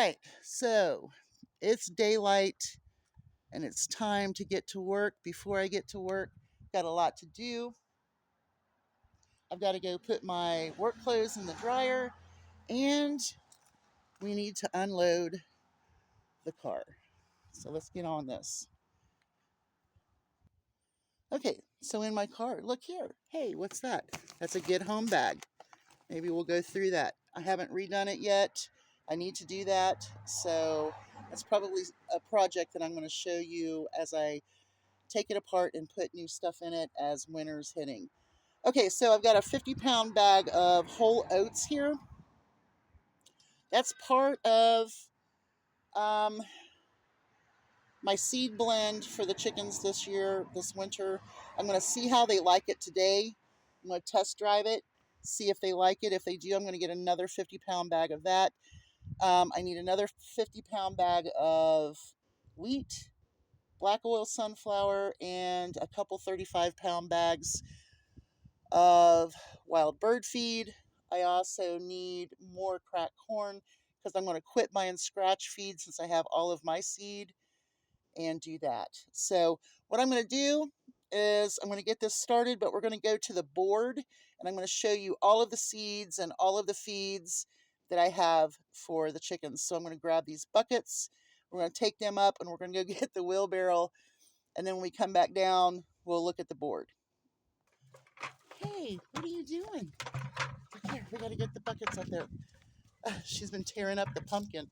right, so it's daylight and it's time to get to work. Before I get to work, got a lot to do. I've got to go put my work clothes in the dryer, and we need to unload the car. So let's get on this. Okay, so in my car, look here. Hey, what's that? That's a get home bag. Maybe we'll go through that. I haven't redone it yet. I need to do that. So that's probably a project that I'm going to show you as I take it apart and put new stuff in it as winter's hitting. Okay, so I've got a 50-pound bag of whole oats here. That's part of um, my seed blend for the chickens this year, this winter. I'm going to see how they like it today. I'm going to test drive it, see if they like it. If they do, I'm going to get another 50-pound bag of that. I need another 50-pound bag of wheat, black oil sunflower, and a couple 35-pound bags of wild bird feed. I also need more cracked corn because I'm going to quit buying scratch feed since I have all of my seed and do that. So what I'm going to do is I'm going to get this started, but we're going to go to the board and I'm going to show you all of the seeds and all of the feeds that I have for the chickens. So I'm going to grab these buckets, we're going to take them up, and we're going to go get the wheelbarrow, and then when we come back down, we'll look at the board. Hey, what are you doing? Here, we got to get the buckets up there. She's been tearing up the pumpkin.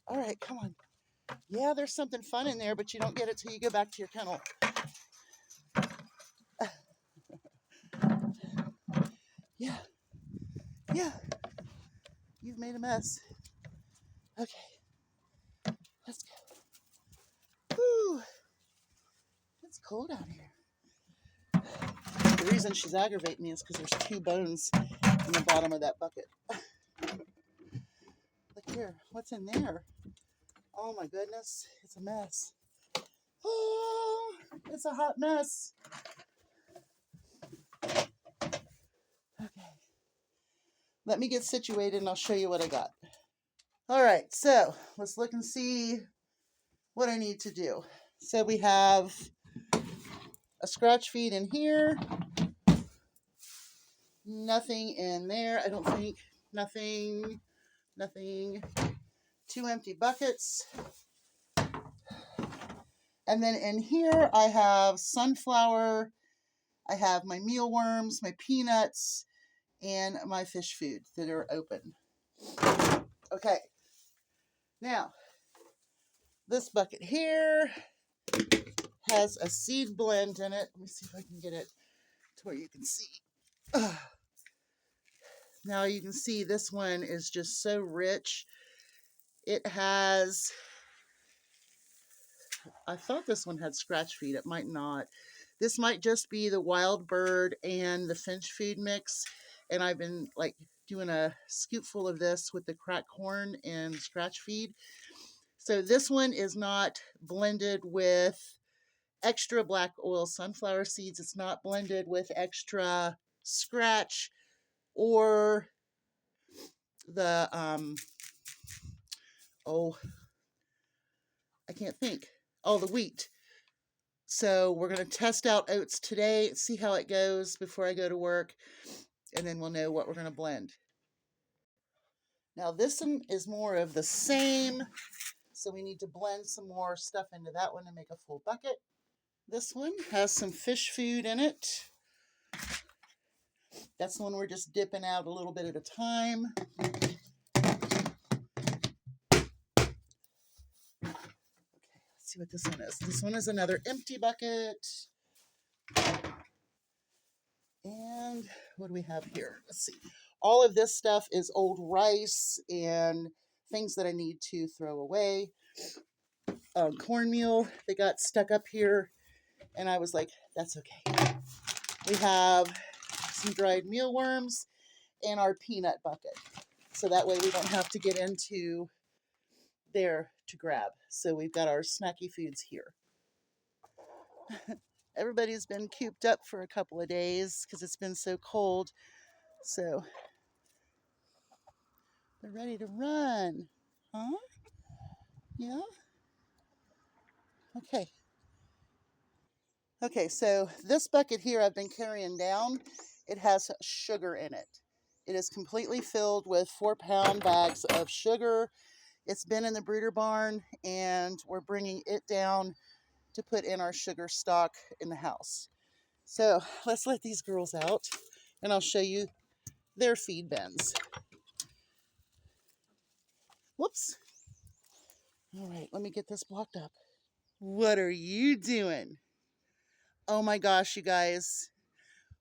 All right, come on. Yeah, there's something fun in there, but you don't get it till you go back to your kennel. Yeah, yeah, you've made a mess. Okay, let's go. Woo, it's cold out here. The reason she's aggravating me is because there's 2 bones in the bottom of that bucket. Look here, what's in there? Oh my goodness, it's a mess. Oh, it's a hot mess. Okay, let me get situated and I'll show you what I got. All right, so let's look and see what I need to do. So we have a scratch feed in here. Nothing in there, I don't think. Nothing. 2 empty buckets. And then in here I have sunflower, I have my mealworms, my peanuts, and my fish food that are open. Okay, now this bucket here has a seed blend in it. Let me see if I can get it to where you can see. Now you can see this one is just so rich. It has, I thought this one had scratch feed. It might not. This might just be the wild bird and the finch food mix. And I've been like doing a scoopful of this with the cracked corn and scratch feed. So this one is not blended with extra black oil sunflower seeds. It's not blended with extra scratch or the, I can't think. Oh, the wheat. So we're going to test out oats today, see how it goes before I go to work, and then we'll know what we're going to blend. Now this one is more of the same, so we need to blend some more stuff into that one to make a full bucket. This one has some fish food in it. That's the one we're just dipping out a little bit at a time. Okay, let's see what this one is. This one is another empty bucket. And what do we have here? Let's see. All of this stuff is old rice and things that I need to throw away. Cornmeal, they got stuck up here, and I was like, that's okay. We have some dried mealworms and our peanut bucket. So that way we don't have to get into there to grab. So we've got our snacky foods here. Everybody's been cooped up for a couple of days because it's been so cold. So They're ready to run. Huh? Yeah? Okay. Okay, so this bucket here I've been carrying down. It has sugar in it. It is completely filled with 4-pound bags of sugar. It's been in the brooder barn, and we're bringing it down to put in our sugar stock in the house. So let's let these girls out, and I'll show you their feed bins. Whoops. All right, let me get this blocked up. What are you doing? Oh my gosh, you guys.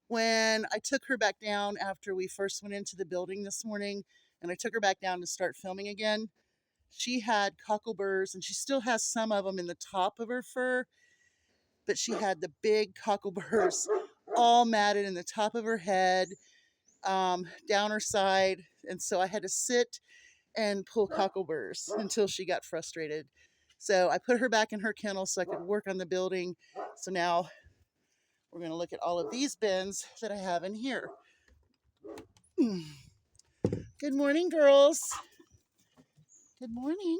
When I took her back down after we first went into the building this morning, and I took her back down to start filming again, she had cockleburs, and she still has some of them in the top of her fur, but she had the big cockleburs all matted in the top of her head, down her side, and so I had to sit and pull cockleburs until she got frustrated. So I put her back in her kennel so I could work on the building. So now we're going to look at all of these bins that I have in here. Good morning, girls. Good morning.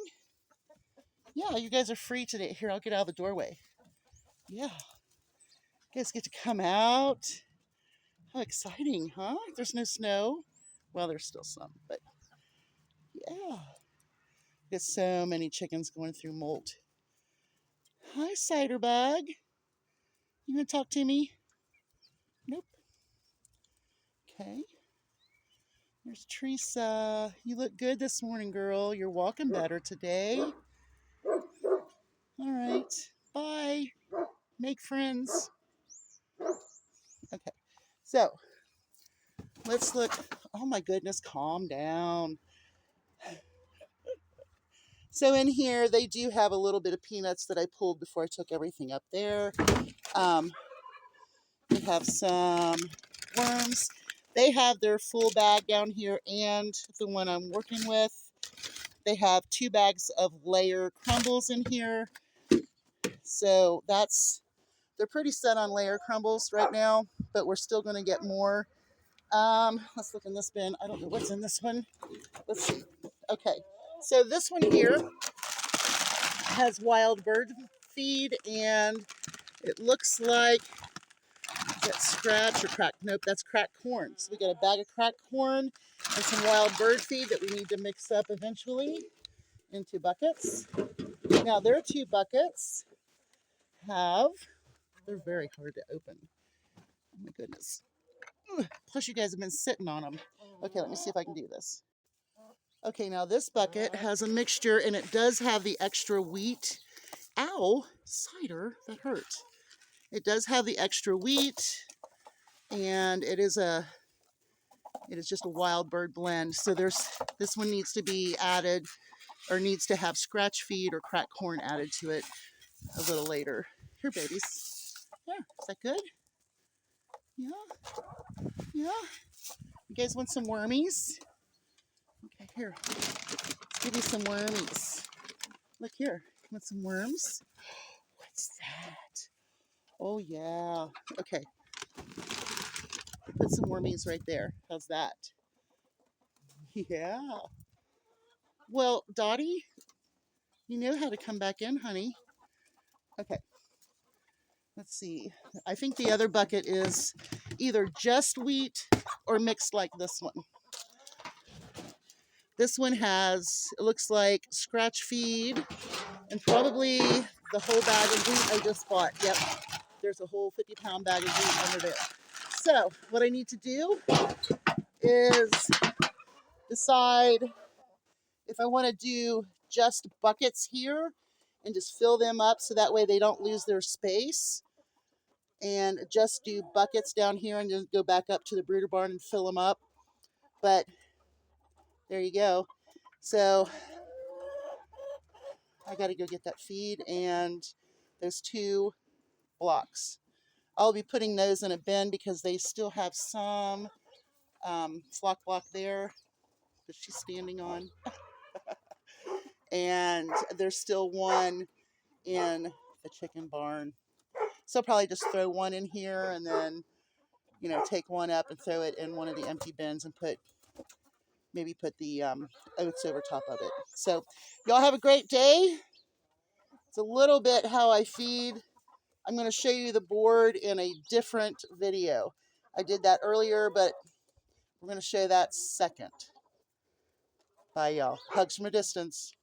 Yeah, you guys are free today. Here, I'll get out of the doorway. Yeah. You guys get to come out. How exciting, huh? There's no snow. Well, there's still some, but yeah. There's so many chickens going through molt. Hi, Cider Bug. You gonna talk to me? Nope. Okay. There's Teresa. You look good this morning, girl. You're walking better today. All right. Bye. Make friends. Okay. So let's look. Oh my goodness, calm down. So in here, they do have a little bit of peanuts that I pulled before I took everything up there. They have some worms. They have their full bag down here and the one I'm working with. They have 2 bags of layer crumbles in here. So they're pretty set on layer crumbles right now, but we're still going to get more. Let's look in this bin. I don't know what's in this one. Let's see. Okay, so this one here has wild bird feed, and it looks like that's scratch or cracked. Nope, that's cracked corn. So we got a bag of cracked corn and some wild bird feed that we need to mix up eventually into buckets. Now their 2 buckets they're very hard to open. Oh my goodness. Ugh. Plus you guys have been sitting on them. Okay, let me see if I can do this. Okay, now this bucket has a mixture, and it does have the extra wheat. Ow, cider, that hurt. It does have the extra wheat, and it is just a wild bird blend. So this one needs to be added, or needs to have scratch feed or cracked corn added to it a little later. Here, babies. Yeah, is that good? Yeah, yeah. You guys want some wormies? Okay, here. Give you some wormies. Look here. Want some worms? What's that? Oh, yeah. Okay. Put some wormies right there. How's that? Yeah. Well, Dottie, you know how to come back in, honey. Okay. Let's see. I think the other bucket is either just wheat or mixed like this one. This one has, it looks like scratch feed and probably the whole bag of wheat I just bought. Yep, there's a whole 50-pound bag of wheat under there. So what I need to do is decide if I want to do just buckets here and just fill them up so that way they don't lose their space, and just do buckets down here and just go back up to the brooder barn and fill them up. But there you go. So I got to go get that feed and those 2 blocks. I'll be putting those in a bin because they still have some flock block there that she's standing on. And there's still one in the chicken barn. So I'll probably just throw one in here and then, take one up and throw it in one of the empty bins and put maybe put the oats over top of it. So y'all have a great day. It's a little bit how I feed. I'm going to show you the board in a different video. I did that earlier, but we're going to show that second. Bye, y'all. Hugs from a distance.